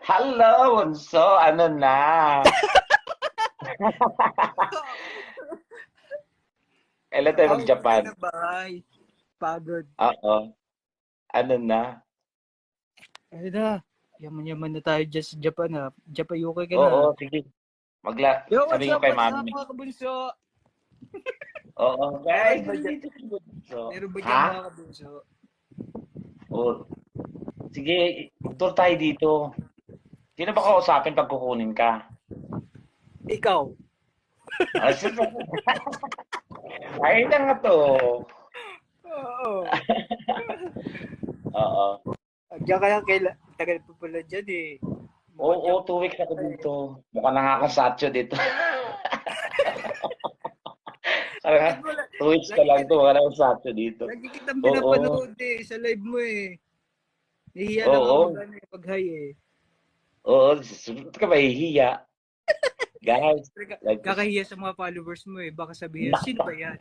Hello, Bunso. Ano na? Kailan tayo Uwi mag-Japan? na bahay. Pagod. Oo. Ano na? Ayun na. Yaman-yaman na tayo dyan sa Japan ha. Japan UK ka na. Oo, sige. Yo, what's Sabihin ko up, kay what's mami. up mga kabunso? Oo, Meron guys, ba dyan? dito si Bunso. Meron ba dyan Ha? mga kabunso? Oo. Sige, mag-tour tayo dito. Sino ba kausapin pag kukunin ka? Ikaw. Ah, Ay, na nga to. Oo. Oo. Diyan ka lang tagal pa pala dyan eh. Mukhang Oo, dyan. 2 weeks ako dito. Mukha na nga akong satcho dito. Sabi nga, Bakit mo lang? 2 weeks ka Lagi, lang to. Mukha na akong satcho dito. lagi kitang Oo. pinapanood eh sa live mo eh. Nahihiya lang ako Oo. mag-hi eh. Oo. Ba't ka mahihiya? Guys, like, Kakahiya sa mga followers mo eh. Baka sabihin, sino ba yan?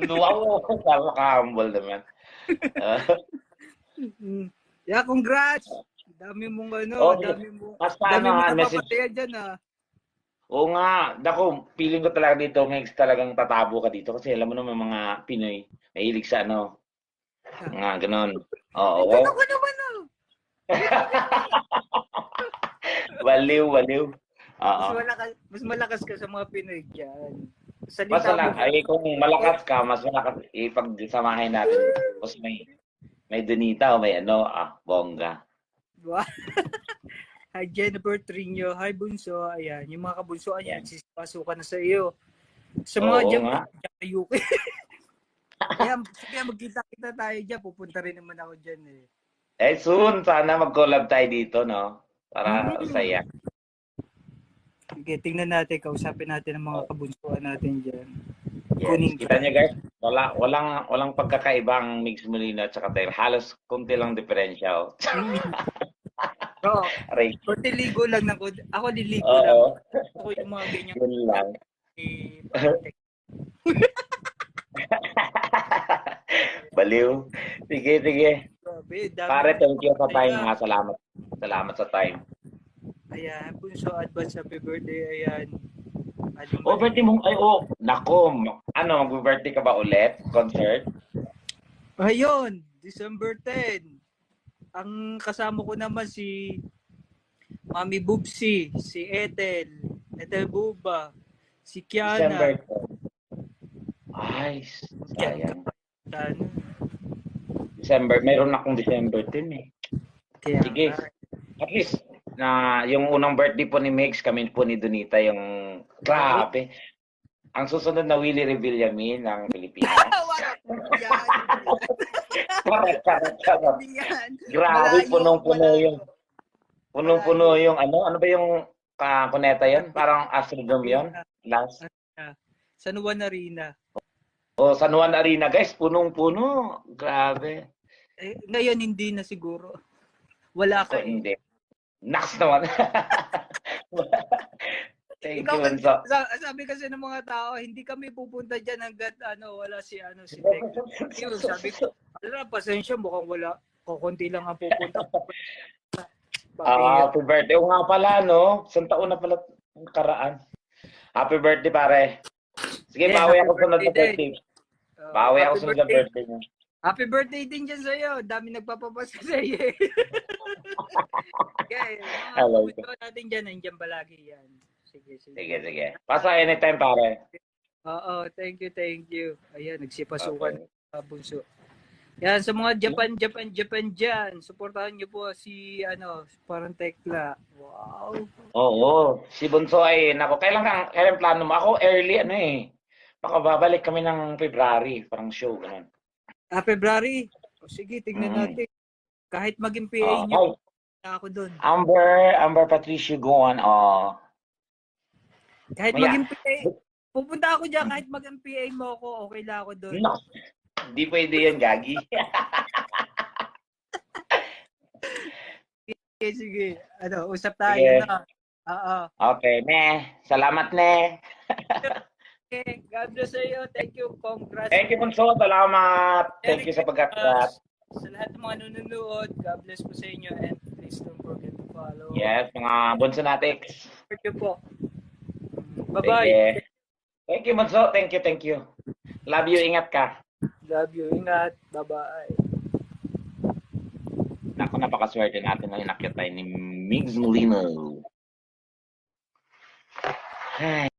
wow, napaka-humble naman. Ah, Mm. Yeah, congrats! Dami mong okay. Basta dami ano mong ha, message. napapatayan dyan ah. Oo nga, dako, feeling ko talaga dito, may talagang tatabo ka dito. Kasi alam mo naman mga Pinoy, mahilig sa ano, Ah, mga ganon. Oo. ganun ka naman ah. Ganun ka naman. Baliw, baliw. Oo. Mas malakas ka sa mga Pinoy dyan. Mas Salita mo. ay kung malakas ka, mas malakas ipagsamahin natin. Tapos may Donita o may ano, bongga. Diba? Hi Jennifer Trino. Hi Bunso. Ayan, yung mga kabunsoan niya, Yan. nagsisipasukan na sa iyo. Sa mga Oo dyan, nga. UK. Ayan, sige, magkita-kita tayo dyan. Pupunta rin naman ako dyan eh. Eh soon, sana mag-collab tayo dito, no? Para Mm. saya. Sige, tingnan natin. Kausapin natin ang mga kabunsuan natin dyan. Yes. Kunin Kita ka. niyo guys, walang pagkakaibang Mix Molina at saka Taylor. Halos konti lang diferensya. Oh. Mm. Oo. Aray. Kunti ligo lang ng ako liligo lang. Oo. Ako yung mga ganyan Yun lang. parang Baliw. Sige, sige. grabe, dami Pare, mong thank you sa time napapataya. ha. Salamat. Salamat sa time. Ayan, Bunso, advance happy birthday. Ayan. Aling Oh, birthday maliit. mo. Ay, oh. Nako. Ano, mag-birthday ka ba ulit? Concert? Ayun, December 10. Ang kasama ko naman si Mami Bubsi, si Ethel Buba, si December Kiana. 10. Ay, Diyan ka sayang. pa. Ano? December. Meron akong December 10 eh. Kaya Sige. nga. At least, na yung unang birthday po ni Mix, kami po ni Donita yung Oo. grabe. Ang susunod na Willie Revillamin ng Pilipinas. Hindi yan. Charot, charot, charot. Hindi yan. Grabe, Malayo. punong-puno yung, Malayo. punong-puno yung ano ba yung kuneta yon? Parang Astrodome yon? Arena. Last. San Juan Arena. O, San Juan Arena, guys, punong-puno. Grabe. Ngayon hindi na siguro. Wala Ako, ka eh. hindi. Naks naman. Thank Ikaw, you, Bunso. sabi kasi ng mga tao, hindi kami pupunta dyan hanggat wala si Tek. Yun, sabi ko, pasensya, mukhang wala. Kukunti lang ang pupunta. Happy birthday. O nga pala, no? Isang taon na pala karaan. Happy birthday, pare. Sige, Yeah, bawi happy ako sunod na birthday birthday. din. Bawi ako Happy sunod na birthday. birthday mo. Happy birthday din dyan sa'yo. Dami nagpapapasa sa'yo eh. Okay, mga Hello. kapuso natin dyan, nandiyan palagi yan. Sige, sige. Sige, sige. Pasa anytime, pare. Oo, thank you, thank you. Ayan, nagsipasukan Okay. Bunso. Yan, sa mga Japan dyan, supportahan niyo po si, parang Tekla. Wow. Oo. Si Bunso ay, nako, kailan plano mo? Ako early, baka babalik kami ng February, parang show, ganun. February. O sige, tignan Mm. natin. Kahit maging PA niyo, Hi. na ako doon. Amber Patricio Guan. Kahit Maya. maging PA, pupunta ako dyan, kahit maging PA mo ako, okay lang ako doon. No. Hindi pwede yan, Gagi. Sige. Usap tayo Sige. na. Oo. Okay, ne. Salamat, ne. Okay, God bless sa iyo. Thank you. Congrats. Thank you, Bunso. Salamat. Thank you sa pag-atrat. Sa lahat ng mga nanonood, God bless po sa inyo and please don't forget to follow Hello. Yes, mga Bonsonatics. Thank you po. Bye-bye. Sige. Thank you, Bunso. Thank you, thank you. Love you, ingat ka. Love you. Ingat. Bye-bye. Naku, napakaswerte natin na inakyat tayo ni Migs Molino. Ay.